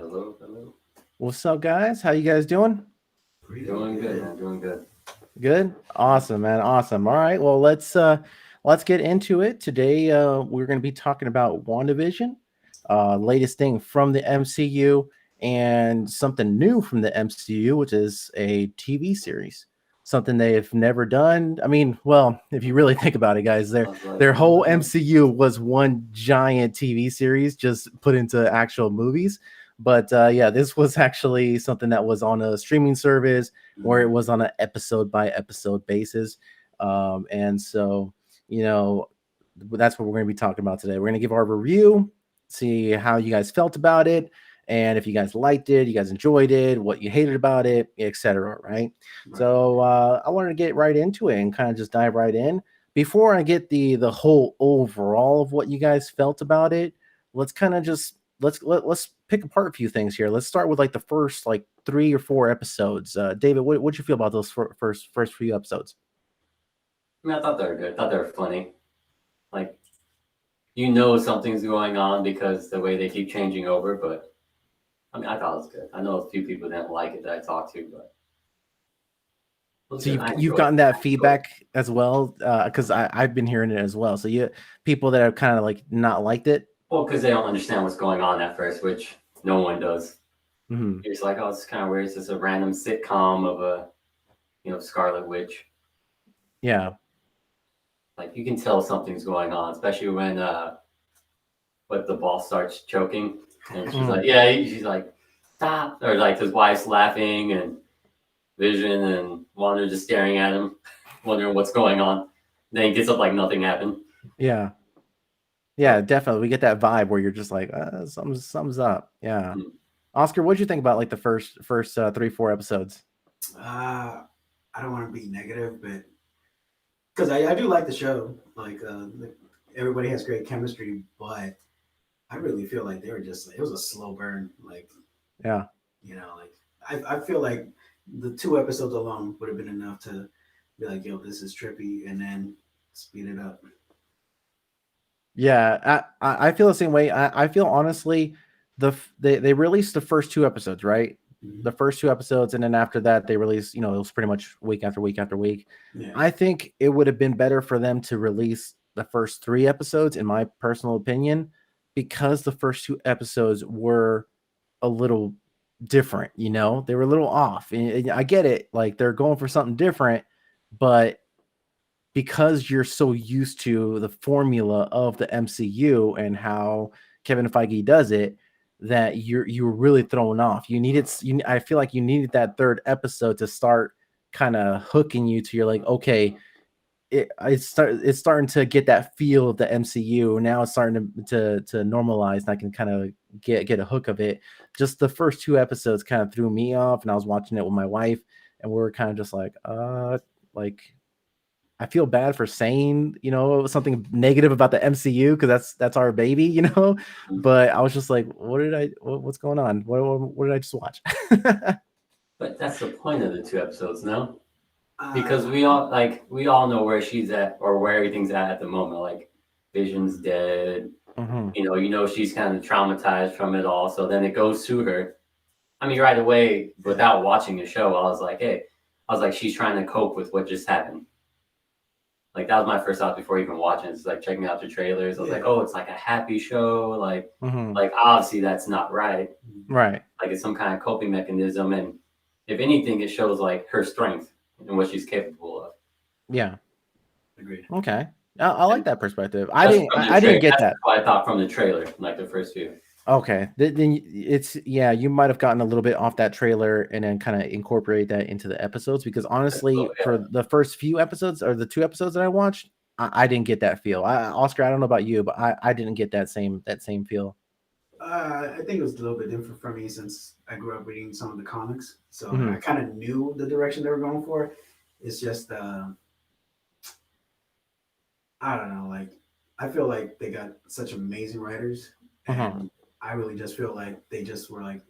Hello, hello. What's up, guys? How you guys doing? Pretty Doing good, good. man. Doing good. Good. Awesome, man. Awesome. All right. Well, let's get into it. Today we're going to be talking about WandaVision, latest thing from the MCU and something new from the MCU, which is a TV series. Something they've never done. I mean, well, if you really think about it, guys, I was like, their whole MCU was one giant TV series just put into actual movies. But yeah, this was actually something that was on a streaming service where it was on an episode by episode basis. And so, you know, that's what we're going to be talking about today. We're going to give our review, see how you guys felt about it, and if you guys liked it, you guys enjoyed it, what you hated about it, etc. Right. Right. So I wanted to get right into it and kind of just dive right in. Before I get the whole overall of what you guys felt about it, let's kind of just let's pick apart a few things here. Let's start with like the first like 3 or 4 episodes. David, what'd you feel about those first few episodes? I mean, I thought they were good. I thought they were funny. Like, you know something's going on because the way they keep changing over, but I mean, I thought it was good. I know a few people didn't like it that I talked to, but it was So good. you've I you've enjoyed it. gotten that feedback as well, because I've been hearing it as well. So you people that have kind of like not liked it. Well, because they don't understand what's going on at first, which no one does. Hmm. You're just like, oh, it's kind of weird. It's just a random sitcom of a, Scarlet Witch. Yeah. Like, you can tell something's going on, especially when what the boss starts choking, and she's like, yeah, she's like, stop, or like his wife's laughing, and Vision and Wanda just staring at him, wondering what's going on. Then he gets up like nothing happened. Yeah. Yeah, definitely. We get that vibe where you're just like, something's up. Yeah. Mm. Oscar, what'd you think about like the first 3 4 episodes? I don't want to be negative, but because I do like the show, everybody has great chemistry, but I really feel like they were just it was a slow burn. Yeah. I feel like the 2 episodes alone would have been enough to be like, yo, this is trippy, and then speed it up. Yeah, I feel the same way. I feel honestly, they released the first 2 episodes, right? Mhm. The first 2 episodes, and then after that, they released. It was pretty much week after week after week. Yeah. I think it would have been better for them to release the first 3 episodes, in my personal opinion, because the first 2 episodes were a little different. They were a little off. And I get it, like they're going for something different, but because you're so used to the formula of the MCU and how Kevin Feige does it, that you were really thrown off. I feel like you needed that third episode to start kind of hooking you to, you're like, okay, it's starting to get that feel of the MCU. Now it's starting to normalize, and I can kind of get a hook of it. Just the first 2 episodes kind of threw me off, and I was watching it with my wife, and we were kind of just like I feel bad for saying, something negative about the MCU because that's our baby. But I was just like, what's going on? What did I just watch? But that's the point of the 2 episodes, no? Because Uh, we all know where she's at or where everything's at the moment. Like, Vision's dead. Hmm. She's kind of traumatized from it all. So then it goes to her. I mean, right away, without watching the show, I was like, she's trying to cope with what just happened. Like, that was my first thought before even watching. It's like checking out the trailers. I was like, Yeah. oh, it's like a happy show. Hmm. Like obviously that's not right. Right. Like, it's some kind of coping mechanism, and if anything, it shows like her strength and what she's capable of. Yeah. Agreed. Okay. I like And that perspective. I that's didn't. from the I didn't trailer. get That's that. what I thought from the trailer, like the first few. Okay. Then it's, yeah. You might have gotten a little bit off that trailer and then kind of incorporate that into the episodes, because honestly, So for yeah, the first few episodes or the 2 episodes that I watched, I didn't get that feel. Oscar, I don't know about you, but I didn't get that same feel. I think it was a little bit different for me since I grew up reading some of the comics, so I Hmm. kind of knew the direction they were going for. It's just I don't know, I feel like they got such amazing writers, Uh-huh. and I really just feel like they just were like,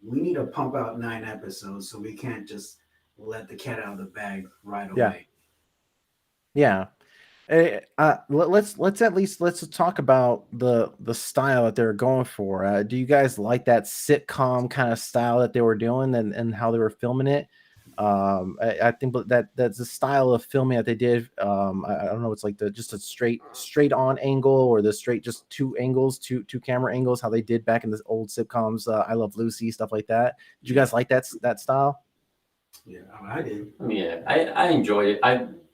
we need to pump out 9 episodes, so we can't just let the cat out of the bag right Yeah. away. Yeah. Let's at least let's talk about the style that they're going for. Do you guys like that sitcom kind of style that they were doing and how they were filming it? I think that's the style of filming that they did. I don't know, it's like the just a straight on angle or the straight just two angles, two camera angles, how they did back in the old sitcoms. I Love Lucy, stuff like that. Did you guys like that style? Yeah, I did. Yeah, I enjoyed it.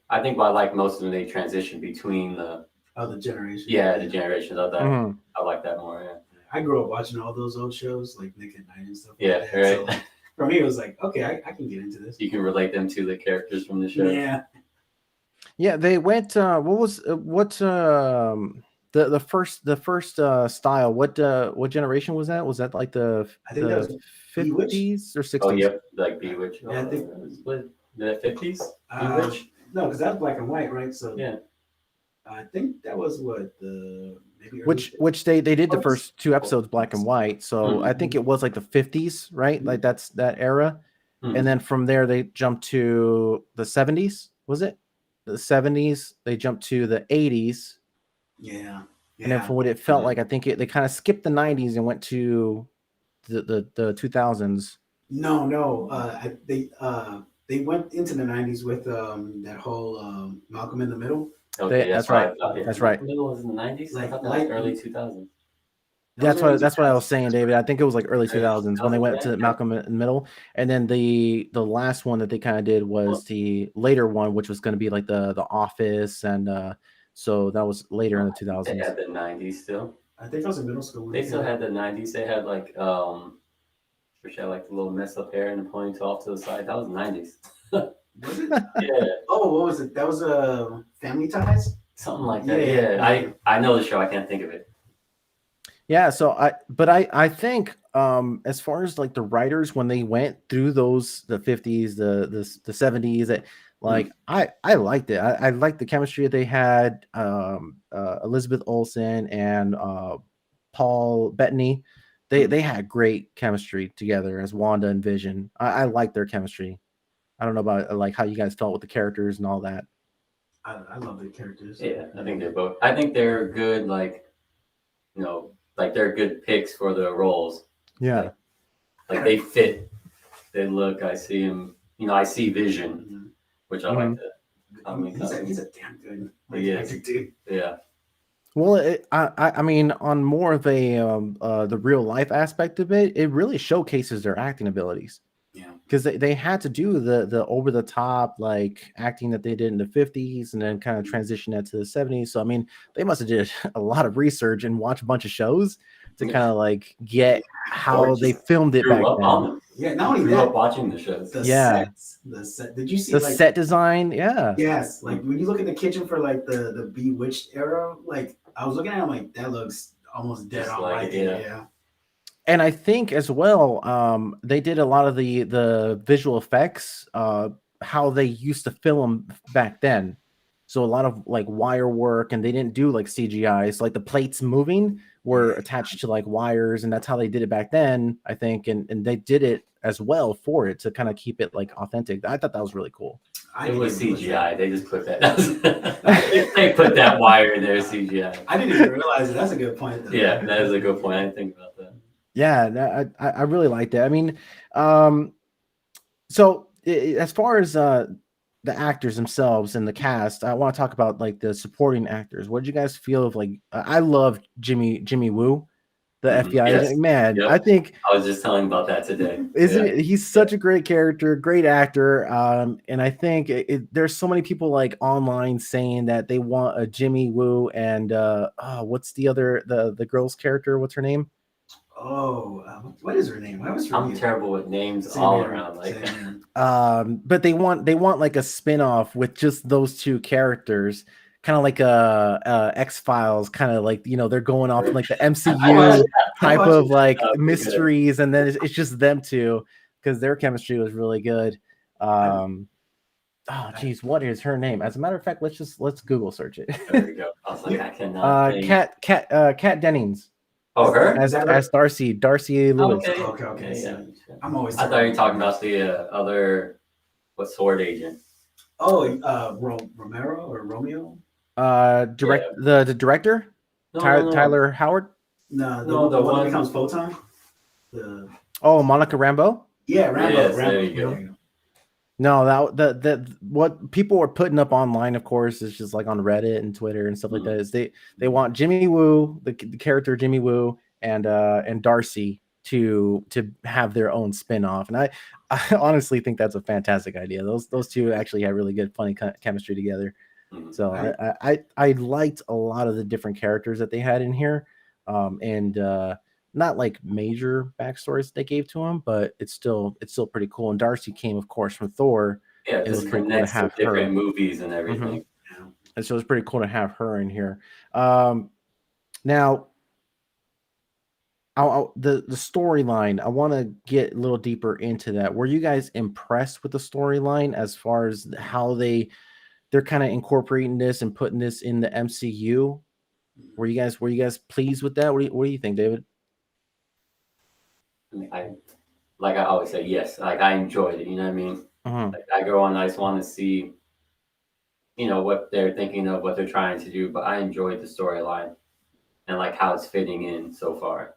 I think what I like most of when they transition between the Other generation. the generations of that. Mhm. I like that more. Yeah. I grew up watching all those old shows like Nick at Night and stuff. Yeah, like that. right. So, like, for me, it was like, okay, I can get into this. You can relate them to the characters from the show. Yeah. Yeah, they went. What was the first style? What generation was that? Was that like the I think that was Bewitched. 50s or 60s? Oh, yep, like Bewitched. Yeah, I think- What, the 50s? Uh, Bewitched? No, because that's black and white, right? So Yeah. I think that was what the maybe early Which they did the Oh, first two episodes black and white. So I think it was like the 50s, right? Like that's that era. Mhm. And then from there they jumped to the 70s, was it? The 70s, they jumped to the 80s. Yeah. And then from what it felt like, I think they kind of skipped the 90s and went to the 2000s. No. They went into the 90s with that whole Malcolm in the Middle. Okay, that's what I right. thought, yeah. That's right. Middle was in the 90s? I Like thought that was light- early 2000s. That's Those what early I was 2000s. saying, David. I think it was like early 2000s when they went to Yeah. Malcolm in the Middle, and then the last one that they kind of did was the later one, which was going to be like the Office, and so that was later in the They 2000s. had the 90s still. I think I was in middle school. They still had the 90s. They had like, for sure, like the little mess up hair and the ponytail off to the side. That was 90s. Was it? Yeah, Oh, what was it? That was Family Ties. something like that. Yeah. Yeah, I know the show. I can't think of it. Yeah, so I think as far as like the writers when they went through those the 50s, the 70s, that like I liked it. I liked the chemistry that they had. Elizabeth Olsen and Paul Bettany, they had great chemistry together as Wanda and Vision. I like their chemistry. I don't know about like how you guys felt with the characters and all that. I love the characters. Yeah, I think they're both. I think they're good. Like, like they're good picks for the roles. Yeah. Like they fit. They look. I see him. I see Vision, Mhm. which I like to. He's a damn good He is. actor, dude. Yeah. Well, I mean, on more of the real life aspect of it, it really showcases their acting abilities. Yeah. Because they had to do the over the top like acting that they did in the 50s and then kind of transition that to the 70s. So I mean, they must have did a lot of research and watch a bunch of shows to Yeah. kind of like get how Or they just filmed it Grew back up then. on them. Yeah. Not only Grew up that, watching the shows. the Yeah. sets. The set. Did you see The like set design, yeah. Yes, like when you look at the kitchen for like the Bewitched era, like I was looking at it, I'm like, that looks almost dead Just on like right it, there. yeah. Yeah. And I think as well, they did a lot of the visual effects, how they used to film back then. So a lot of like wire work, and they didn't do like CGI. So like the plates moving were attached to like wires, and that's how they did it back then, I think. And they did it as well for it to kind of keep it like authentic. I thought that was really cool. I It didn't was even realize CGI. They just put that. They put that wire in there. CGI. I didn't even realize it. That's a good point. Though. Yeah, that is a good point. I didn't think about that. Yeah, I really liked it. I mean, so as far as the actors themselves and the cast, I want to talk about like the supporting actors. What did you guys feel of like? I love Jimmy Woo, the Mhm. FBI Yes. agent. Man, Yep. I think I was just telling about that today. isn't Yeah. it, he's such a great character, great actor. And I think there's so many people like online saying that they want a Jimmy Woo and what's the other the girl's character? What's her name? Oh, what is her name? I was I'm forgetting. terrible with names Same all here, around. Like, same here. But they want like a spin-off with just those two characters, kind of like a X-Files, kind of like they're going off in like the MCU type watched of it. like That'd be good. mysteries, and then it's just them two because their chemistry was really good. Oh geez, what is her name? As a matter of fact, let's Google search it. there we go. I was like, I cannot. think. Kat Dennings Oh, her? as Darcy Lewis. Okay. Okay. Yeah. I'm always. I thought you were talking about the other, sword agent? Oh, Romero or Romeo. The director, No. Tyler Howard. No, No, the the one that one- becomes Photon. The Oh, Monica Rambeau. yeah, Rambo. Yes, Rambo. there you go. There you go. No, the what people were putting up online, of course, is just like on Reddit and Twitter and stuff like that. Is they want Jimmy Woo, the character Jimmy Woo, and Darcy to have their own spin-off. And I honestly think that's a fantastic idea. Those two actually had really good, funny chemistry together. Mhm. So I liked a lot of the different characters that they had in here, and not like major backstories they gave to him, but it's still pretty cool. And Darcy came, of course, from Thor. Yeah, It was just pretty cool to connects to have different her. movies and everything. Yeah. And so it's pretty cool to have her in here. Now, the storyline, I want to get a little deeper into that. Were you guys impressed with the storyline as far as how they're kind of incorporating this and putting this in the MCU? Were you guys pleased with that? What do you think, David? I mean, like I always say, yes. Like I enjoyed it. You know what I mean? Uh-huh. Like I go on, I just want to see, what they're thinking of, what they're trying to do. But I enjoyed the storyline and like how it's fitting in so far.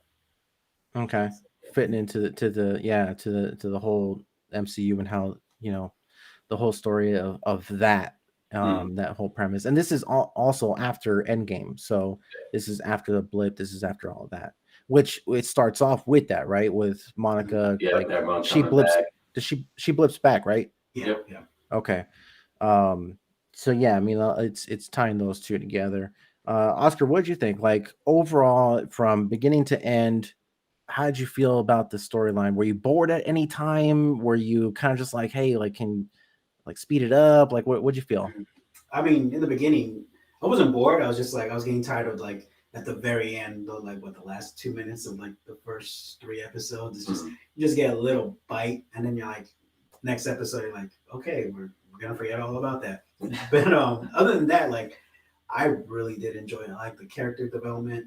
Okay, fitting into the whole MCU and how the whole story of that that whole premise. And this is also after Endgame, so this is after the blip. This is after all of that, which it starts off with that, right? With Monica, Yeah, like everyone's she coming blips. back. Does she blips back, right? Yeah. Yep. Yeah. Okay. So yeah, I mean, it's tying those two together. Oscar, what did you think? Like overall, from beginning to end, how did you feel about the storyline? Were you bored at any time? Were you kind of just like, hey, like, can like speed it up? Like, what'd you feel? I mean, in the beginning, I wasn't bored. I was just like, I was getting tired of like at the very end, the last 2 minutes of like the first 3 episodes. It's just you just get a little bite, and then you're like, next episode, you're like, okay, we're gonna forget all about that. But other than that, like, I really did enjoy it. I like the character development.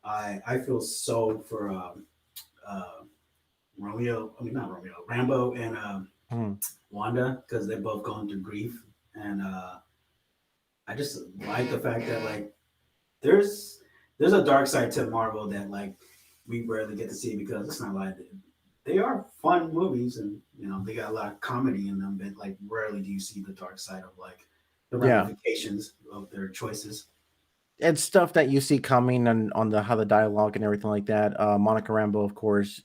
I feel so for Rambo and Wanda, because they're both going through grief, and I just like the fact that like there's a dark side to Marvel that like we rarely get to see, because it's not like they are fun movies, and they got a lot of comedy in them, but like rarely do you see the dark side of like the ramifications of their choices. It's stuff that you see coming on how the dialogue and everything like that. Monica Rambeau, of course,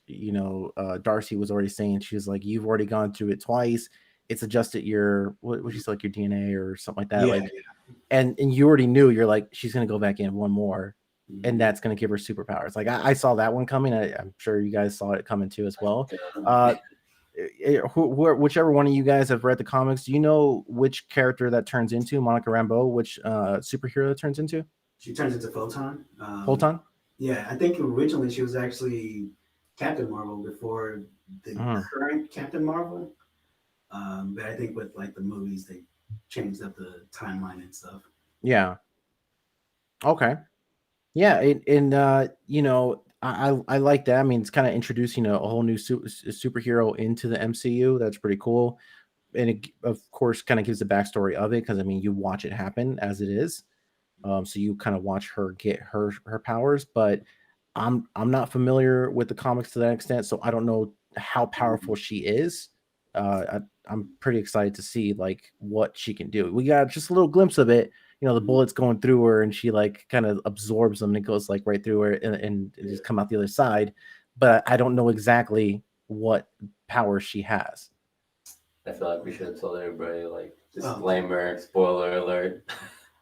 Darcy was already saying, she was like, you've already gone through it twice. It's adjusted your what she said, like your DNA or something like that. And you already knew, you're like, she's gonna go back in one more, and that's gonna give her superpowers. Like I saw that one coming. I'm sure you guys saw it coming too as well. Whichever one of you guys have read the comics, do you know which character that turns into Monica Rambeau? Which superhero that turns into? She turns into Photon. Photon? Yeah, I think originally she was actually Captain Marvel before the current Captain Marvel. But I think with like the movies, they changed up the timeline and stuff. Yeah. Okay. Yeah, I like that. I mean, it's kind of introducing a whole new superhero into the MCU. That's pretty cool, and it, of course, kind of gives the backstory of it, because I mean, you watch it happen as it is. So you kind of watch her get her powers, but I'm not familiar with the comics to that extent, so I don't know how powerful she is. I'm pretty excited to see like what she can do. We got just a little glimpse of it. The bullets going through her, and she like kind of absorbs them, and it goes like right through her, and just come out the other side. But I don't know exactly what power she has. I feel like we should have told everybody, like, disclaimer, spoiler alert.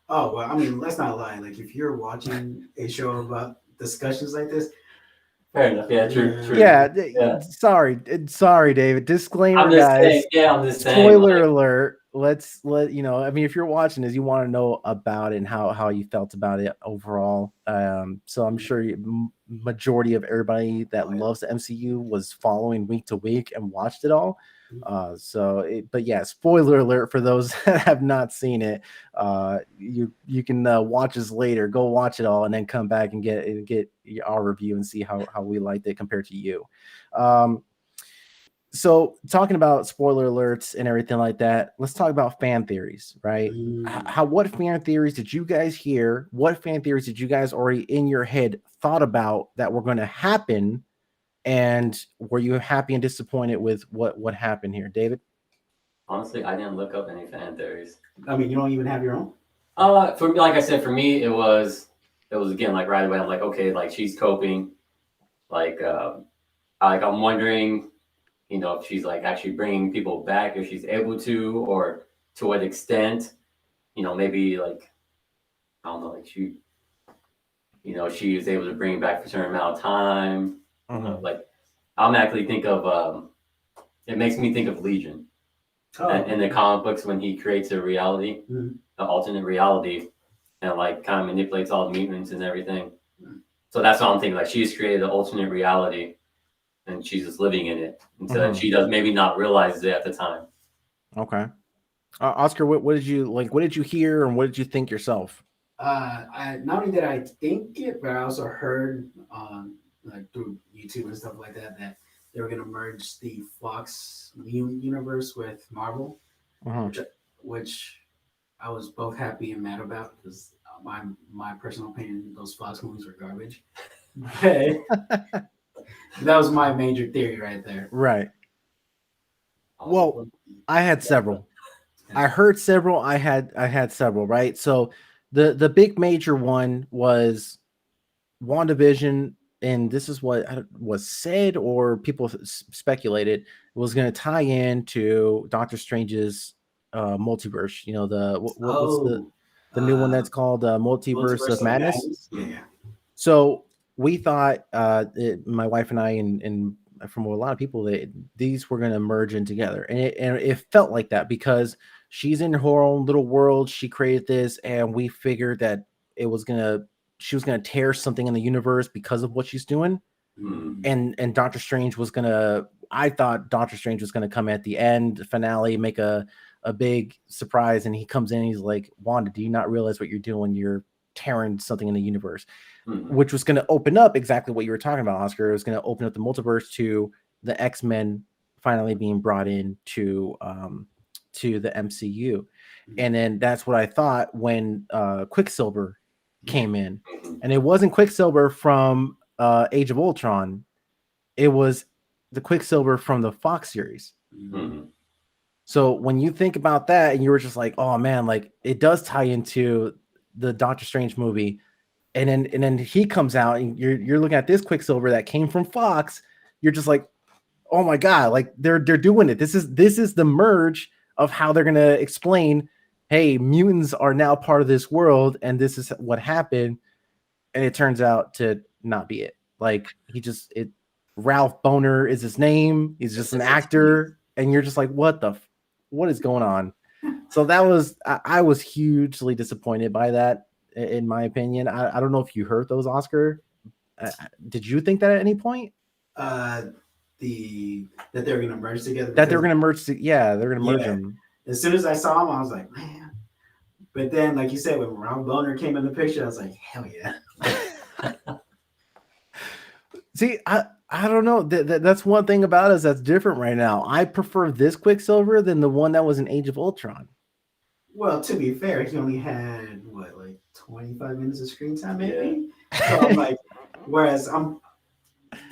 Oh, well, I mean, let's not lie. Like, if you're watching a show about discussions like this, fair enough. Yeah, true. Yeah. Sorry, David. Disclaimer, I'm just guys. saying, I'm just saying. Spoiler alert. I mean, if you're watching this, you want to know about it and how you felt about it overall. So I'm sure majority of everybody that loves the MCU was following week to week and watched it all. But yeah, spoiler alert for those that have not seen it. You can watch us later. Go watch it all, and then come back and get our review and see how we liked it compared to you. So talking about spoiler alerts and everything like that, let's talk about fan theories, right? What fan theories did you guys hear? What fan theories did you guys already in your head thought about that were going to happen? And were you happy and disappointed with what happened here, David? Honestly, I didn't look up any fan theories. I mean, you don't even have your own. For me, like I said, for me, it was again like right away. I'm like, okay, like she's coping. Like, I'm wondering, if she's like actually bringing people back, if she's able to, or to what extent. Maybe like I don't know, like she is able to bring back for a certain amount of time. Like I automatically think of it makes me think of Legion. In the comic books when he creates a reality, an alternate reality, and like kind of manipulates all the mutants and everything. So that's what I'm thinking. Like she's created an alternate reality, and she's just living in it until she does maybe not realize it at the time. Okay, Oscar, what did you like? What did you hear, and what did you think yourself? I not only did I think it, but I also heard like through YouTube and stuff like that they were gonna merge the Fox universe with Marvel, which I was both happy and mad about because my personal opinion, those Fox movies were garbage. That was my major theory right there. Right. Well, I had several. I heard several. I had several. Right. So the big major one was WandaVision, and this is what was said or people speculated was going to tie in to Doctor Strange's multiverse. What's the new one that's called Multiverse of Madness? Yeah. So we thought, my wife and I, and from a lot of people, that these were going to merge in together, and it felt like that because she's in her own little world. She created this, and we figured that she was gonna tear something in the universe because of what she's doing, and Doctor Strange was gonna. I thought Doctor Strange was gonna come at the end finale, make a big surprise, and he comes in. And he's like, Wanda, do you not realize what you're doing? You're tearing something in the universe, which was going to open up exactly what you were talking about, Oscar. It was going to open up the multiverse to the X-Men finally being brought in to the MCU. And then that's what I thought when Quicksilver came in. And it wasn't Quicksilver from Age of Ultron. It was the Quicksilver from the Fox series. So when you think about that and you were just like, oh man, like it does tie into the Doctor Strange movie. And then he comes out and you're looking at this Quicksilver that came from Fox. You're just like, oh my God, like they're doing it. This is the merge of how they're going to explain, hey, mutants are now part of this world. And this is what happened. And it turns out to not be it. Like Ralph Boner is his name. He's just an actor. And you're just like, what is going on? So I was hugely disappointed by that, in my opinion. I don't know if you heard those, Oscar. Did you think that at any point? That they were going to merge together. That they were going to merge. They're going to merge them. As soon as I saw them, I was like, man. But then, like you said, when Ralph Boner came in the picture, I was like, hell yeah. See, I don't know. That's one thing about us that's different right now. I prefer this Quicksilver than the one that was in Age of Ultron. Well, to be fair, he only had 25 minutes of screen time, maybe. Yeah. So I'm like, whereas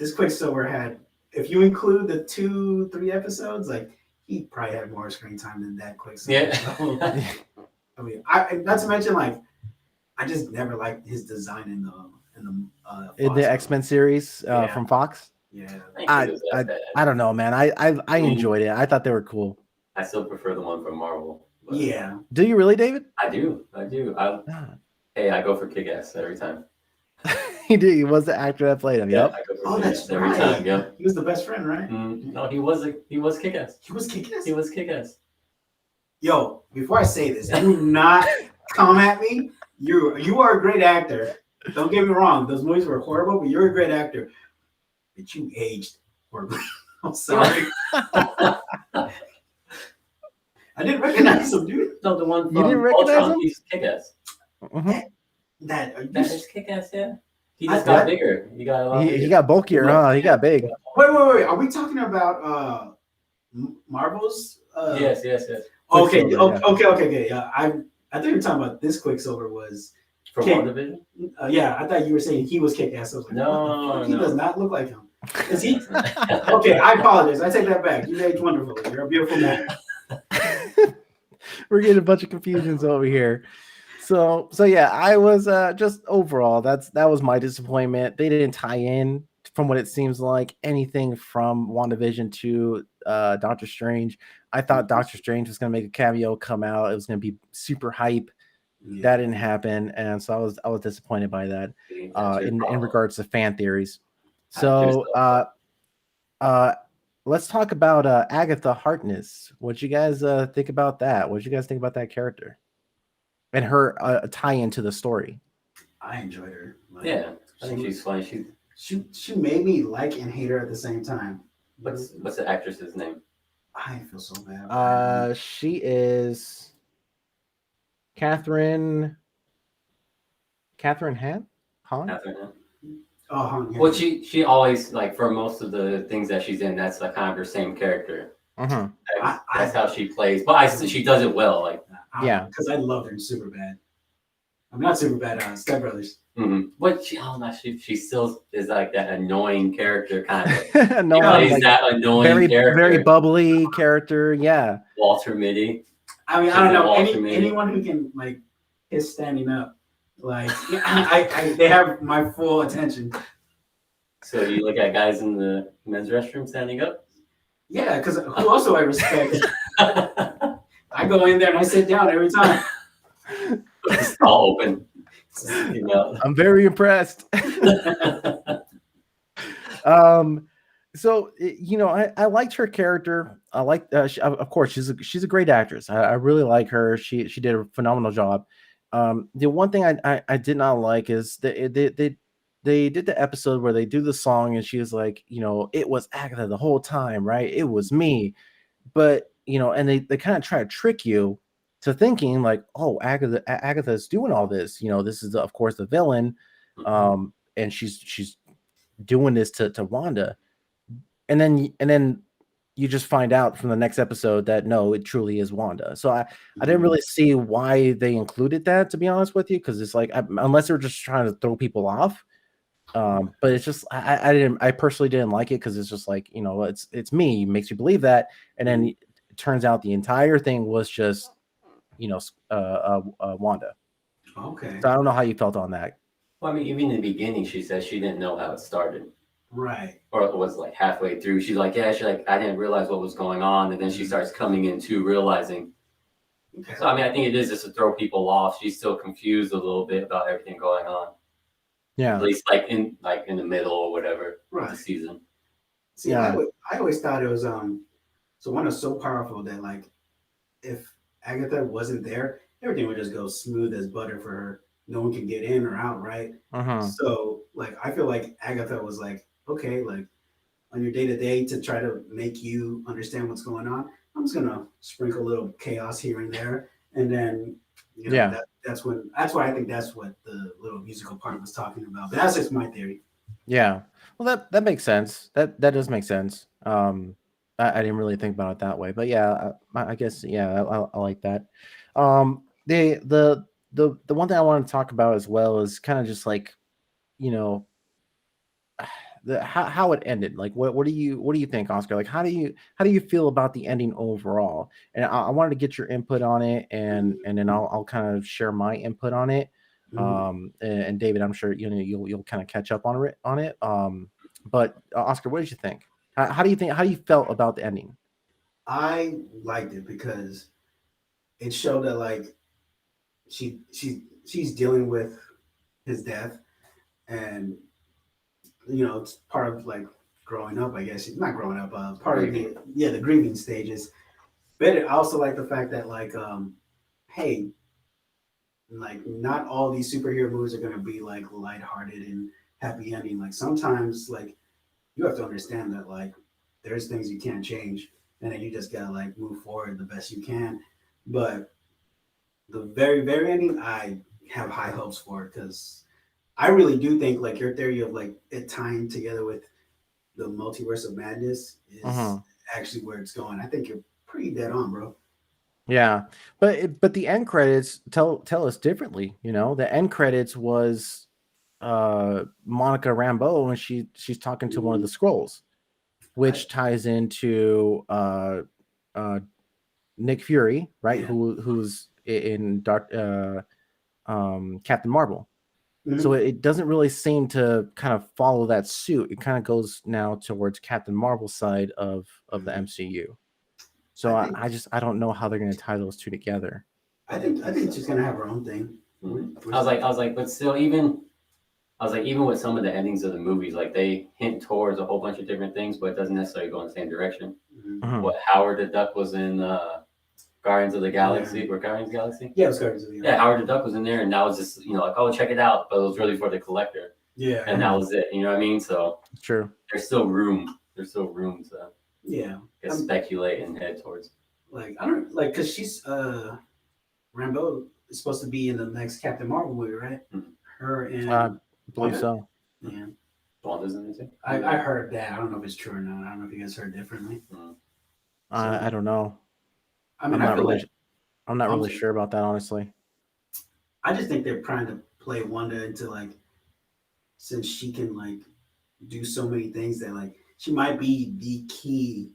this Quicksilver had, if you include the 2-3 episodes, like he probably had more screen time than that Quicksilver. Yeah. So, I mean, not to mention, like, I just never liked his design in the X-Men series from Fox. Yeah, I don't know, man. I enjoyed it. I thought they were cool. I still prefer the one from Marvel. Yeah. Do you really, David? I do. Hey, I go for Kick-Ass every time. He was the actor that played him. Yeah, yep. I go for Kick-Ass every time. Yep. He was the best friend, right? No, he was Kick-Ass. He was Kick-Ass? He was Kick-Ass. Yo, before I say this, do not come at me. You are a great actor. Don't get me wrong. Those movies were horrible, but you're a great actor. But you aged horribly. I'm sorry. I didn't recognize him, dude. No, the one from you didn't recognize Ultron, him? he's Kick-Ass. That is Kick-Ass, yeah. He just got bigger. He got bulkier, huh? He got big. Wait. Are we talking about Marvel's. Yes. Okay, Quicksilver, okay. Yeah, I think you're talking about this Quicksilver was. From Kick- WandaVision? Yeah, I thought you were saying he was kick ass. I was like, No, what the fuck? He no. does not look like him. Is he? Okay, I apologize. I take that back. You age wonderfully. You're a beautiful man. We're getting a bunch of confusions over here. So yeah, I was just overall that was my disappointment. They didn't tie in, from what it seems like, anything from WandaVision to Doctor Strange. I thought Doctor Strange was gonna make a cameo, come out. It was gonna be super hype. Yeah. That didn't happen, and so I was disappointed by that. In regards to fan theories. So let's talk about Agatha Harkness. What you guys think about that? What you guys think about that character and her tie into the story? I enjoyed her. Like, Yeah, I think she's funny. She made me like and hate her at the same time. What's the actress's name? I feel so bad. She is Catherine Han? Catherine Han? Oh, yeah. Well, she always, like, for most of the things that she's in, that's like kind of her same character. Mm-hmm. That's how she plays, but she does it well. Like, yeah, because I loved her in Superbad. I'm not Superbad. Step Brothers. mm-hmm. But she still is like that annoying character kind of. No, plays like, that annoying character. Very bubbly character. Yeah, Walter Mitty. I mean, I don't know anyone who can like is standing up. Like they have my full attention. So you look at guys in the men's restroom standing up? Yeah, because who also I respect. I go in there and I sit down every time. It's all open. You know. I'm very impressed. So I liked her character. I like of course she's a great actress. I really like her. She did a phenomenal job. The one thing I did not like is they did the episode where they do the song and she was like, it was Agatha the whole time, right? It was me. But and they kind of try to trick you to thinking like, oh, Agatha's doing all this. This is of course the villain, and she's doing this to Wanda, and then you just find out from the next episode that no, it truly is Wanda. So I didn't really see why they included that, to be honest with you, because it's like unless they're just trying to throw people off. But it's just I personally didn't like it because it's just like it's me, makes you believe that, and then it turns out the entire thing was just Wanda. Okay. So I don't know how you felt on that. Well, I mean, even in the beginning, she said she didn't know how it started. Right. Or it was like halfway through. She's like, I didn't realize what was going on, and then she starts coming into realizing. Okay. So I mean, I think it is just to throw people off. She's still confused a little bit about everything going on. Yeah. At least like in the middle or whatever of the season. See, yeah. I always thought it was so Wanda's so powerful that like if Agatha wasn't there, everything would just go smooth as butter for her. No one can get in or out, right? So like I feel like Agatha was like, okay, like on your day-to-day to try to make you understand what's going on, I'm just gonna sprinkle a little chaos here and there, and then that's why I think that's what the little musical part was talking about. But that's just my theory. Yeah, well that makes sense. That does make sense. I didn't really think about it that way, but yeah, I guess I like that. The one thing I want to talk about as well is kind of just like, how it ended. Like, what do you think, Oscar? Like, how do you feel about the ending overall? And I wanted to get your input on it, and then I'll kind of share my input on it. And David, I'm sure you'll kind of catch up on it. But Oscar, what did you think? How do you felt about the ending? I liked it because it showed that like she's dealing with his death, and it's part of like growing up, I guess. Not growing up, part of the grieving stages. But I also like the fact that like hey, like not all these superhero movies are gonna be like lighthearted and happy ending. Like sometimes like you have to understand that like there's things you can't change, and then you just gotta like move forward the best you can. But the very, very ending, I have high hopes for it because I really do think like your theory of like it tying together with the multiverse of madness is actually where it's going. I think you're pretty dead on, bro. Yeah, but the end credits tell us differently. You know, the end credits was Monica Rambeau, and she's talking to one of the scrolls, which ties into Nick Fury, right? Yeah. Who's in Captain Marvel. Mhm. So it doesn't really seem to kind of follow that suit. It kind of goes now towards Captain Marvel's side of the MCU. So I think- I don't know how they're going to tie those two together. I think she's gonna have her own thing. I was like, but still, even with some of the endings of the movies, like they hint towards a whole bunch of different things, but it doesn't necessarily go in the same direction. Mhm. What Howard the Duck was in Guardians of the Galaxy, Yeah. or Guardians of the Galaxy? Yeah, it was Guardians of the Yeah, Howard the Duck was in there, and that was just like, oh, check it out, but it was really for the collector, Yeah, and that was it. You know what I mean? So True. there's still room. There's still room to yeah. speculate and head towards. Like I don't like because she's Rambeau is supposed to be in the next Captain Marvel movie, right? Mhm. Her and I believe Wanda? so. Yeah, Wanda's in it too. I heard that. I don't know if it's true or not. I don't know if you guys heard differently. I don't know. I mean, I'm I not feel really like I'm not really I'm- sure about that, honestly. I just think they're trying to play Wanda into like, since she can like do so many things that like she might be the key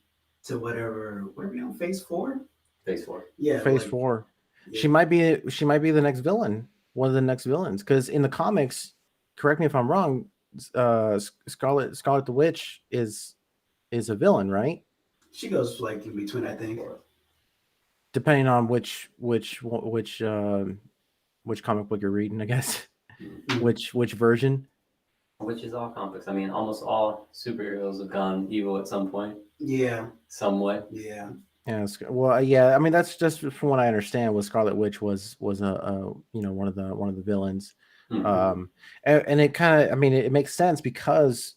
to whatever. What are we on Phase 4? Phase 4. Yeah, Phase like, 4. yeah. She might be the next villain, one of the next villains. Because in the comics, correct me if I'm wrong, Scarlet the Witch is a villain, right? She goes like in between, I think. Depending on which comic book you're reading, I guess. which version. Which is all comics. I mean, almost all superheroes have gone evil at some point, Yeah, some way. yeah. Yeah, well, yeah. I mean, that's just from what I understand. Was Scarlet Witch was a one of the villains, Mhm. and it kind of, I mean, it makes sense because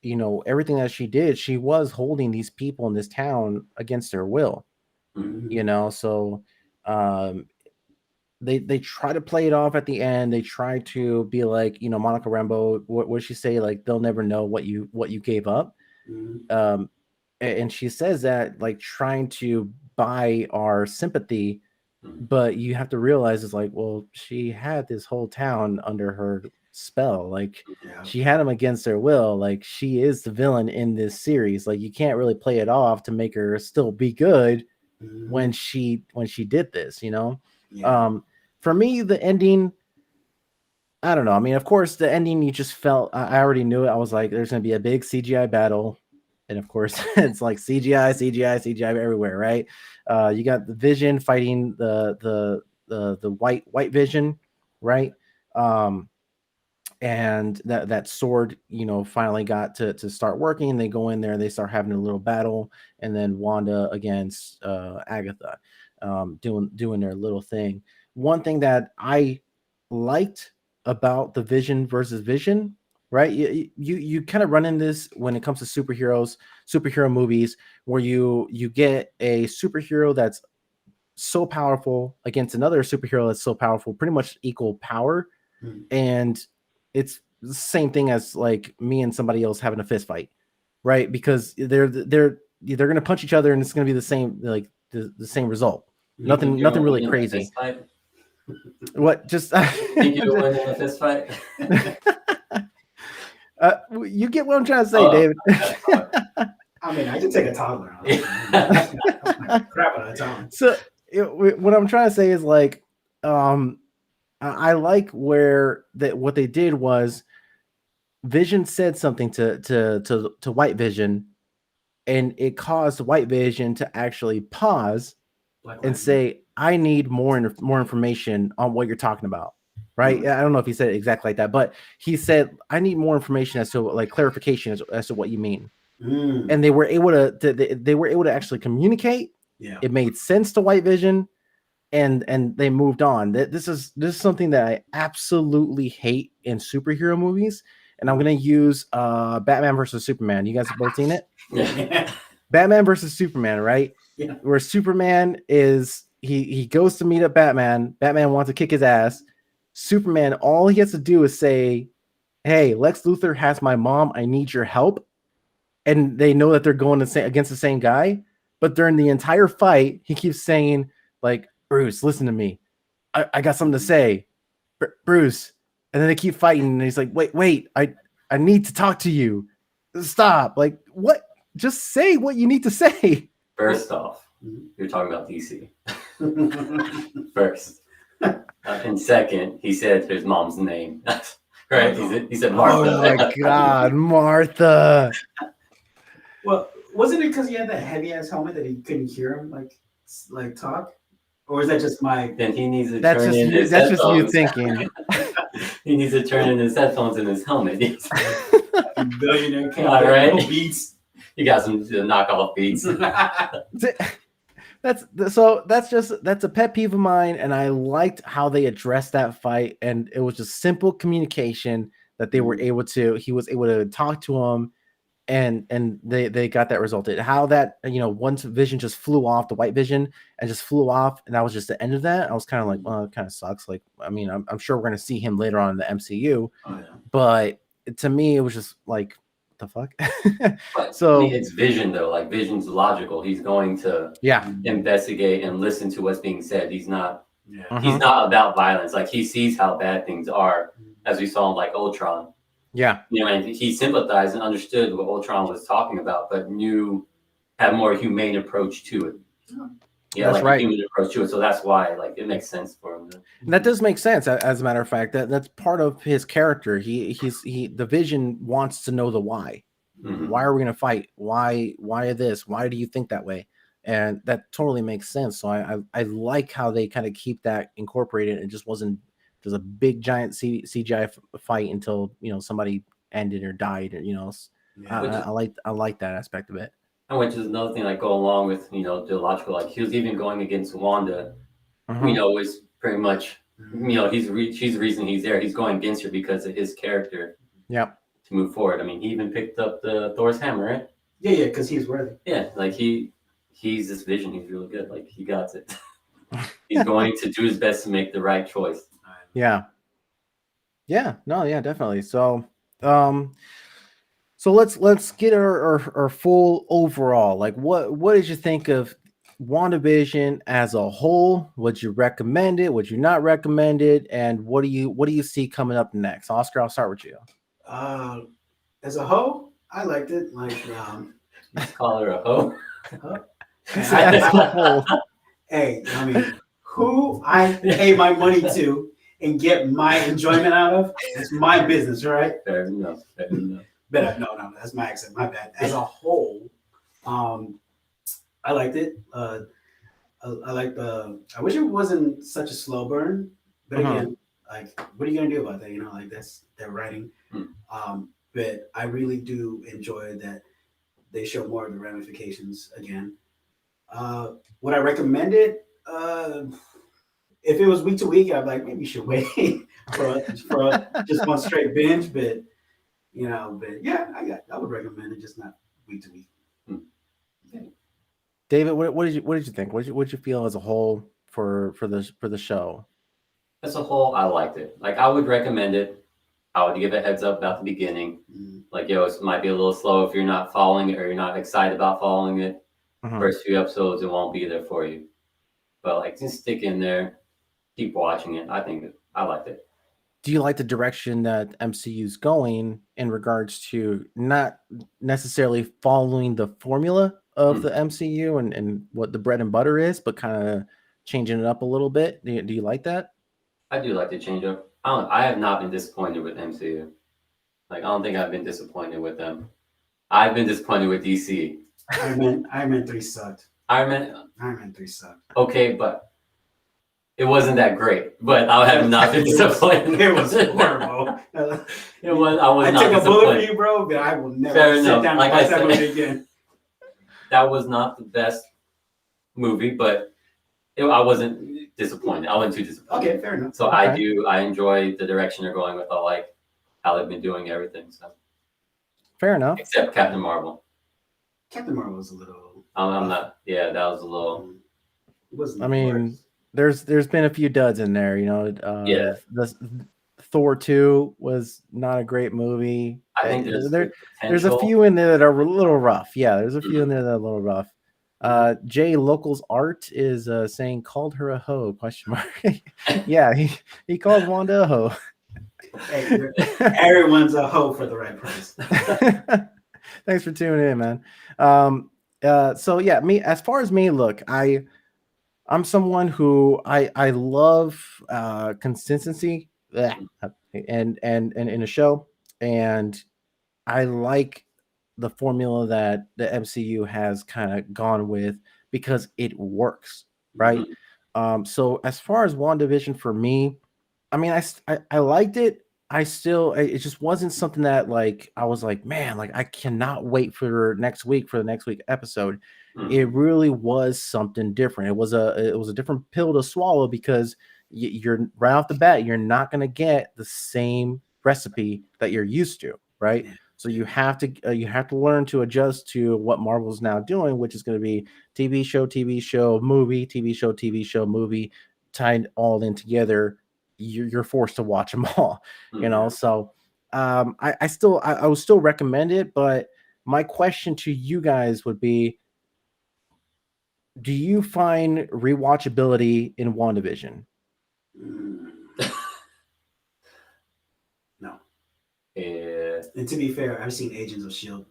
everything that she did, she was holding these people in this town against their will, Mhm. So, they try to play it off at the end. They try to be like, Monica Rambeau. What she say? Like, they'll never know what you gave up. Mhm. And she says that like trying to buy our sympathy, Mhm. but you have to realize it's like, well, she had this whole town under her spell. Like, Yeah. she had them against their will. Like, she is the villain in this series. Like, you can't really play it off to make her still be good Mhm. when she did this. Yeah. For me, the ending, I don't know. I mean, of course, the ending, you just felt, I already knew it. I was like, there's going to be a big CGI battle. And of course, it's like CGI everywhere, right? You got the Vision fighting the white Vision, right? And that sword, finally got to start working. They go in there, they start having a little battle, and then Wanda against Agatha, doing their little thing. One thing that I liked about the Vision versus Vision, right? You kind of run in this when it comes to superhero movies, where you get a superhero that's so powerful against another superhero that's so powerful, pretty much equal power, Mhm. and it's the same thing as like me and somebody else having a fist fight, right? Because they're gonna punch each other, and it's gonna be the same, like the same result. Nothing really In a crazy. fist fight? What? Just Think you win in a fist fight? you get what I'm trying to say, Oh, David. I mean, I can take a toddler on it. That's not crap on a toddler. So what I'm trying to say is like, I like where that what they did was Vision said something to White Vision, and it caused White Vision to actually pause Black and Lives say, "I need more information on what you're talking about." Right? I don't know if he said it exactly like that, but he said, "I need more information as to like clarification as to what you mean." Mm. And they were able to actually communicate. Yeah. It made sense to White Vision, and they moved on. This is something that I absolutely hate in superhero movies, and I'm gonna use Batman versus Superman. You guys have both seen it? Yeah. Batman versus Superman, right? Yeah. Where Superman is he goes to meet up Batman. Batman wants to kick his ass. Superman, all he has to do is say, "Hey, Lex Luthor has my mom. I need your help." and they know that they're going against the same guy. But during the entire fight, he keeps saying, like, Bruce, listen to me. I got something to say. Bruce. And then they keep fighting, and he's like, wait, I need to talk to you. Stop. Like, what? Just say what you need to say. First off, you're talking about DC. First. And second, he said his mom's name. Right? He said Martha. Oh my God, Martha. Well, wasn't it because he had that heavy ass helmet that he couldn't hear him like talk? Or is that just my? Then he needs to That's turn just in you, his that's just you headphones. thinking. He needs to turn in his headphones and his helmet. Billionaire All right. beats. You got some knockoff beats. That's a pet peeve of mine, and I liked how they addressed that fight, and it was just simple communication that they were able to. He was able to talk to him, and they got that resulted. How that once Vision just flew off, the White Vision, and just flew off, and that was just the end of that. I was kind of like, well, it kind of sucks. Like, I mean, I'm sure we're gonna see him later on in the MCU, but to me, it was just like, what the fuck. But, So I mean, it's Vision though. Like Vision's logical. He's going to investigate and listen to what's being said. He's not. Yeah. He's not about violence. Like he sees how bad things are, as we saw in like Ultron. Yeah. And he sympathized and understood what Ultron was talking about, but had more humane approach to it. Yeah, that's like right. a human approach to it. So that's why, like, it makes sense for him. And that does make sense. As a matter of fact, that's part of his character. The Vision wants to know the why. Mm-hmm. Why are we gonna fight? Why this? Why do you think that way? And that totally makes sense. So I like how they kind of keep that incorporated. It just wasn't just a big giant CGI fight until somebody ended or died. I like that aspect of it. And which is another thing, like go along with the logical. Like he was even going against Wanda. Was pretty much she's the reason he's there. He's going against her because of his character. Yeah. To move forward. I mean, he even picked up the Thor's hammer, right? Yeah, because he's worthy. Yeah, like he's this Vision. He's really good. Like he got it. He's going to do his best to make the right choice. Yeah. Yeah. No. Yeah. Definitely. So, so let's get our full overall. Like, what did you think of WandaVision as a whole? Would you recommend it? Would you not recommend it? And what do you see coming up next? Oscar, I'll start with you. As a whole, I liked it. Like, Let's call her a hoe. As a whole. Hey, I mean, who I pay my money to and get my enjoyment out of, it's my business, right? Fair enough. But no, that's my accent. My bad. As a whole, I liked it. I like I wish it wasn't such a slow burn, but again, like, what are you gonna do about that? Like that's their writing. But I really do enjoy that they show more of the ramifications again. Would I recommend it? If it was week to week, I'd be like, maybe you should wait for just one straight binge. But but yeah, I would recommend it, just not week to week. Okay. David, what did you think? What did you feel as a whole for the show? As a whole, I liked it. Like I would recommend it. I would give a heads up about the beginning. Like, it might be a little slow if you're not following it or you're not excited about following it. First few episodes, it won't be there for you. But like, just stick in there, keep watching it. I liked it. Do you like the direction that MCU's going in regards to not necessarily following the formula of the MCU and what the bread and butter is, but kind of changing it up a little bit? Do you like that? I do like to change up. I have not been disappointed with MCU. Like, I don't think I've been disappointed with them. I've been disappointed with DC. Iron Man 3 sucked. Iron Man 3 sucked. Okay, but it wasn't that great. But I have not been disappointed. It was horrible. I was I not took a bullet for disappointed. you, bro, but I will never Fair sit enough. down Like and I watch that said. movie again. That was not the best movie, but I wasn't disappointed. I wasn't too disappointed. Okay, fair enough. So Okay. I enjoy the direction they're going with. I like how they've been doing everything. So Fair enough. except Captain Marvel. Captain Marvel was a little. I'm not. Yeah, that was a little. It wasn't. I mean, worse. there's been a few duds in there, Yeah. The Thor 2 was not a great movie. I think there's There's a potential. few in there that are a little rough. Yeah, there's a few in Mhm. there that are a little rough. Jay Locals Art is saying called her a hoe question mark. Yeah, he called Wanda a hoe. Hey, everyone's a hoe for the right price. Thanks for tuning in, man. So yeah, me as far as me, look, I'm someone who I love consistency and in a show, and I like the formula that the MCU has kind of gone with because it works, right? Mhm. So as far as WandaVision for me, I mean, I liked it. It just wasn't something that like I was like, man, like I cannot wait for next week for the next week episode. It Mhm. really was something different. It was a different pill to swallow because you're right off the bat, you're not going to get the same recipe that you're used to, right? Yeah. So you have to learn to adjust to what Marvel's now doing, which is going to be TV show, movie, TV show, movie, tied all in together. You're forced to watch them all, you know. Mhm. So I would still recommend it, but my question to you guys would be: do you find rewatchability in WandaVision? Mm, no. Yeah. And to be fair, I've seen Agents of Shield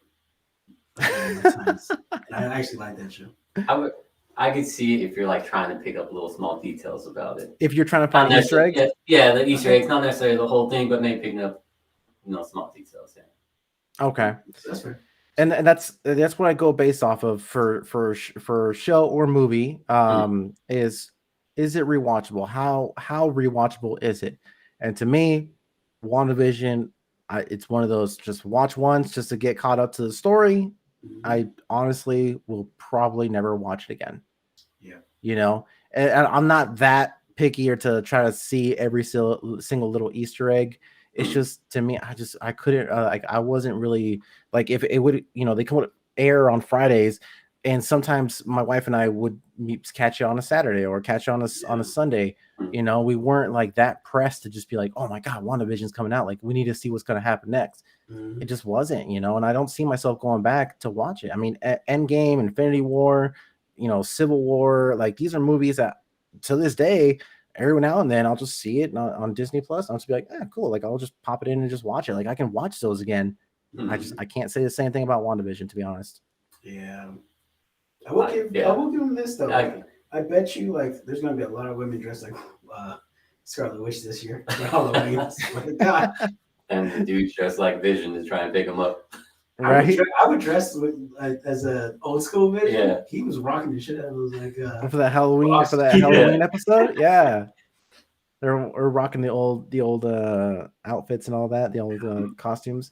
like a number of times, and I actually like that show. I could see if you're like trying to pick up little small details about it. If you're trying to Not find Easter necessarily, eggs, yeah, the Easter Okay. eggs, not necessarily the whole thing, but maybe picking up, small details. Yeah. okay. That's fair. And that's what I go based off of for show or movie. Is it rewatchable? How rewatchable is it? And to me, WandaVision, it's one of those just watch once just to get caught up to the story. Mhm. I honestly will probably never watch it again. Yeah. You know, and I'm not that picky or to try to see every single little Easter egg. It's Mhm. just to me, I couldn't like I wasn't really like if it would they come air on Fridays, and sometimes my wife and I would catch it on a Saturday or catch it on on a Yeah. Sunday. Mhm. You know, we weren't like that pressed to just be like, oh my god, WandaVision's coming out. Like we need to see what's going to happen next. It Mhm. just wasn't, and I don't see myself going back to watch it. I mean, Endgame, Infinity War, Civil War, like these are movies that to this day, every now and then I'll just see it on Disney Plus. I'll just be like, cool. Like I'll just pop it in and just watch it. Like I can watch those again. Mhm. I can't say the same thing about WandaVision, to be honest. Yeah. I will give them this though. I- I bet you like there's gonna be a lot of women dressed like Scarlet Witch this year for Halloween. I swear to God. And the dude's dressed like Vision is trying to pick him up. Right? I would dress with as a old school Vision. Yeah. He was rocking the shit out of those like For that Halloween Yeah. Halloween episode, yeah. They're rocking the old outfits and all that, the old costumes.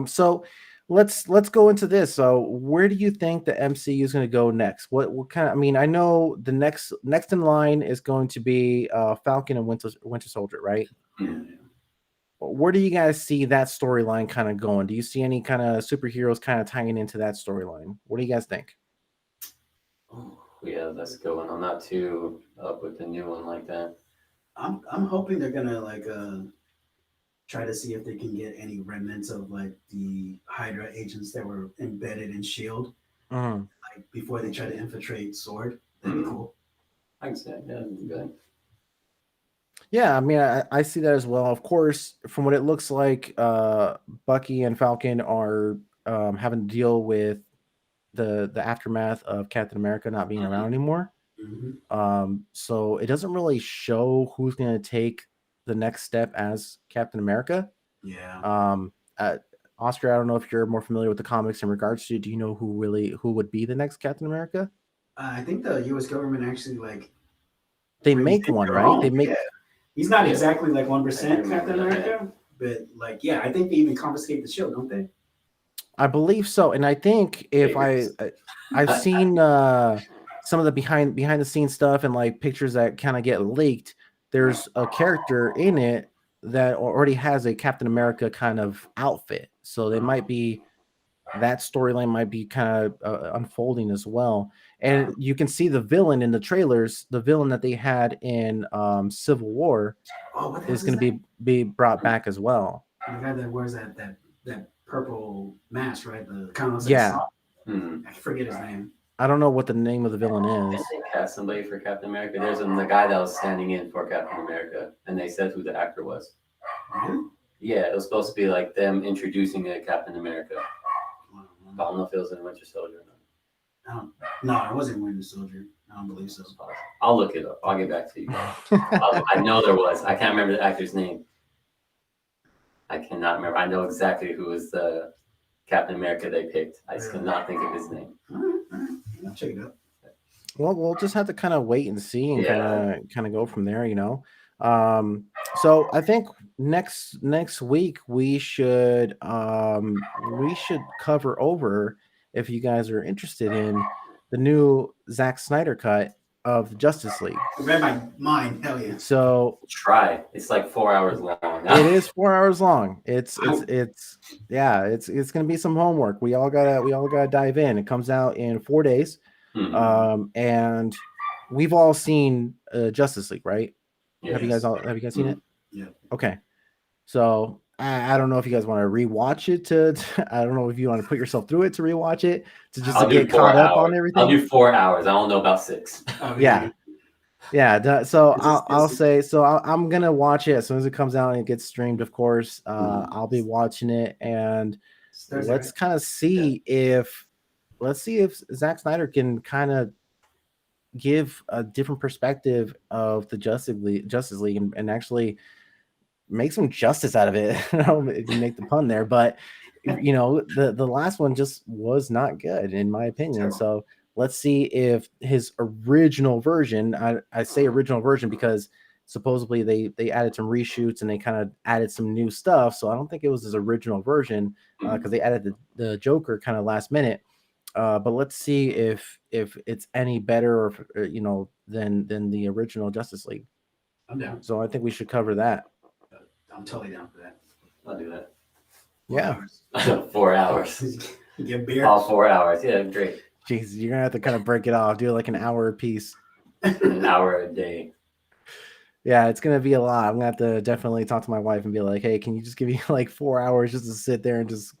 So let's go into this. So where do you think the MCU is going to go next? What kind of, I mean, I know the next in line is going to be Falcon and Winter Soldier, right? Mhm. Where do you guys see that storyline kind of going? Do you see any kind of superheroes kind of tying into that storyline? What do you guys think? Oh, yeah, that's a good one. I'm not too up with the new one like that. I'm hoping they're gonna like try to see if they can get any remnants of like the Hydra agents that were embedded in Shield, Mhm. like before they try to infiltrate Sword. That'd be cool. I can say that. Yeah, that'd be good. Yeah, I mean, I see that as well. Of course, from what it looks like, Bucky and Falcon are having to deal with the aftermath of Captain America not being around anymore. Mhm. So it doesn't really show who's going to take the next step as Captain America. Yeah. Oscar, I don't know if you're more familiar with the comics in regards to. Do you know who would be the next Captain America? I think the U.S. government actually like They brings make in one, their right? own. They make. Yeah. He's not Yeah. exactly like I 1% do Captain remember that, America, but like yeah, I think they even confiscate the shield, don't they? I believe so, and I think if I've seen some of the behind the scenes stuff and like pictures that kind of get leaked. There's a character in it that already has a Captain America kind of outfit, so they might be that storyline might be kind of unfolding as well. And you can see the villain in the trailers. The villain that they had in Civil War Oh, what the is hell's going his to be brought back as well. name? The guy that wears that purple mask, right? The kind of looks like Yeah. a sock. Hmm. I forget his name. I don't know what the name of the villain Did is. they cast somebody for Captain America? There's the guy that was standing in for Captain America, and they said who the actor was. Really? Yeah, it was supposed to be like them introducing a Captain America. Well, I don't know if it was in Winter Soldier or not. no, it wasn't Winter Soldier. I don't believe so. I'll look it up. I'll get back to you. I know there was. I can't remember the actor's name. I cannot remember. I know exactly who was the Captain America they picked. I just cannot think of his name. All right. I'll check it out. Well, we'll just have to kind of wait and see and Yeah. kind of go from there, you know. So I think next week we should cover over, if you guys are interested in, the new Zack Snyder cut of the Justice League. You read my mind. Hell yeah. So Try. It's like 4 hours long. it is 4 hours long. It's gonna be some homework. We all gotta dive in. It comes out in 4 days. Mhm. And we've all seen Justice League, right? Yes. Have you guys seen it? Yeah. Okay. So I don't know if you guys want to rewatch it I don't know if you want to put yourself through it to rewatch it to just I'll to do get 4 caught up hours. on everything. I'll do 4 hours. I don't know about 6. Oh, Yeah. So I'll Is say so. I'm gonna watch it as soon as it comes out and it gets streamed. Of course, I'll be watching it, and It's Thursday, let's kind of see if Zack Snyder can kind of give a different perspective of the Justice League and actually make some justice out of it. I don't know if you make the pun there, but you know, the last one just was not good in my opinion. Terrible. So let's see if his original version, I say original version because supposedly they added some reshoots and they kind of added some new stuff. So I don't think it was his original version because they added the Joker kind of last minute. But let's see if it's any better or you know than the original Justice League. I'm down. So I think we should cover that. I'm totally down for that. I'll do that. 4 Yeah. hours. 4 hours. You get beer. All 4 hours. Yeah, great. Jeez, you're gonna have to kind of break it off, do like an hour a piece. An hour a day. Yeah, it's gonna be a lot. I'm gonna have to definitely talk to my wife and be like, hey, can you just give me like 4 hours just to sit there and just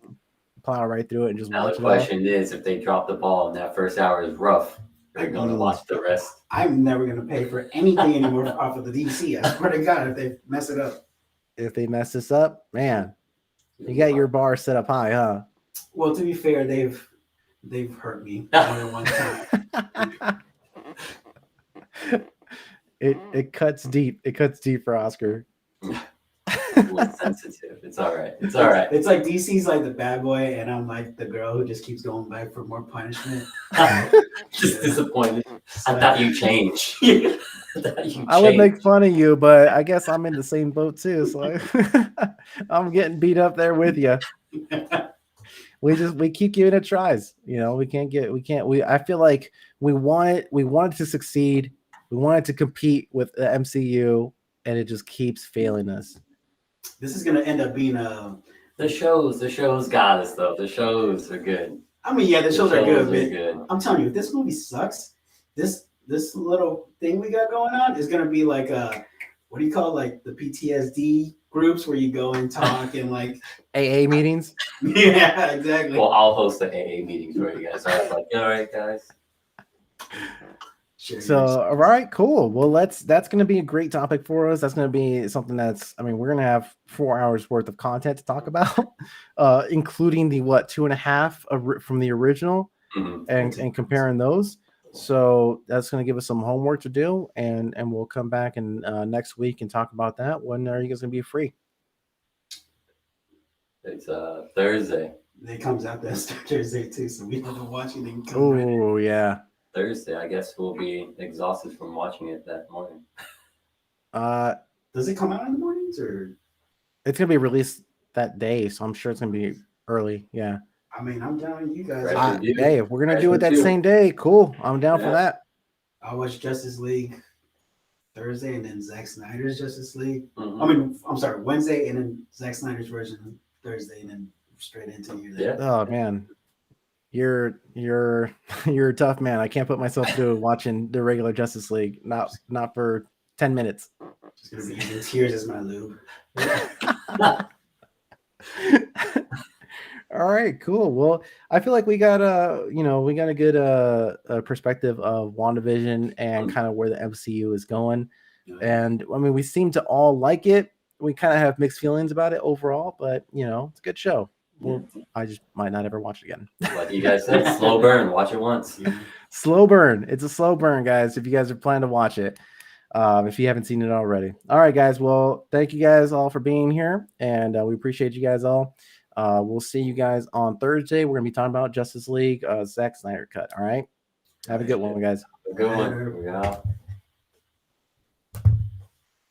plow right through it and just Now watch the it all? question is, if they drop the ball and that first hour is rough, they're going to watch the rest. I'm never gonna pay for anything anymore off of the DC. I swear to God, if they mess it up. If they mess this up, man, you got your bar set up high, huh? Well, to be fair, they've hurt me more than one time. It cuts deep. It cuts deep for Oscar. It's sensitive. It's all right. It's all right. It's like DC's like the bad boy, and I'm like the girl who just keeps going back for more punishment. Just disappointed. So, I thought you changed. I thought you I would changed. make fun of you, but I guess I'm in the same boat too. So I'm getting beat up there with you. We keep giving it tries. You know, I feel like we wanted to succeed. We wanted to compete with the MCU, and it just keeps failing us. This is gonna end up being The shows got us though. The shows are good. I mean, yeah, the shows are good, but good. I'm telling you, if this movie sucks, this little thing we got going on is gonna be like what do you call it? Like the PTSD groups where you go and talk and like AA meetings. yeah, exactly. Well, I'll host the AA meetings for you guys. So I was like, all right, guys. Sure, So, all right, cool. Well, that's going to be a great topic for us. That's going to be something we're going to have 4 hours worth of content to talk about, including the 2.5 from the original Mhm. and comparing those. So that's going to give us some homework to do, and we'll come back and next week and talk about that. When are you guys going to be free? It's Thursday. It comes out that Thursday too, so we have to watch it and come right in. Oh yeah. Thursday. I guess we'll be exhausted from watching it that morning. Does it come out in the mornings or? It's going to be released that day, so I'm sure it's going to be early. Yeah. I mean, I'm down. You guys. Right. Hey, if we're going to do it that Too. same day, cool. I'm down for Yeah. that. I'll watch Justice League Thursday and then Zack Snyder's Justice League. Mhm. I mean, I'm sorry, Wednesday and then Zack Snyder's version Thursday and then straight into you. Yeah. Oh man, you're you're a tough man. I can't put myself through watching the regular Justice League. Not for 10 minutes. Just gonna be using tears as my lube. All right, cool. Well, I feel like we got a good perspective of WandaVision and kind of where the MCU is going. And I mean, we seem to all like it. We kind of have mixed feelings about it overall, but it's a good show. Well, I just might not ever watch it again. Like you guys said, slow burn. Watch it once. Slow burn. It's a slow burn, guys. If you guys are planning to watch it, if you haven't seen it already. All right, guys. Well, thank you guys all for being here, and we appreciate you guys all. We'll see you guys on Thursday. We're gonna be talking about Justice League, Zack Snyder cut. All right. Have a good one, guys. Good one. Yeah.